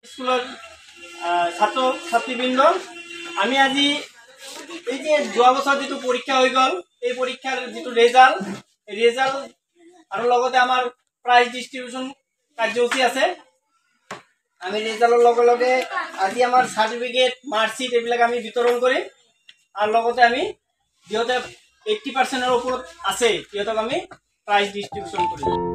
স্কুলৰ ছাত্ৰ ছাত্ৰীবৃন্দ, আমি আজি এই যে যোৱা বছৰ যিটো পৰীক্ষা হৈ গ'ল, এই পৰীক্ষাৰ যিটো ৰেজাল্ট আৰু লগতে আমাৰ প্ৰাইজ ডিস্ট্ৰিবিউশন কাৰ্যসূচী আছে। আমি ৰেজাল্টৰ লগে লগে আজি আমাৰ সাৰ্টিফিকেট মাৰ্কশ্বিট এইবিলাক আমি বিতৰণ কৰিম আৰু লগতে আমি যিহেতু 80% ওপৰত আছে সিহঁতক আমি প্ৰাইজ ডিস্ট্ৰিবিউশন কৰিম।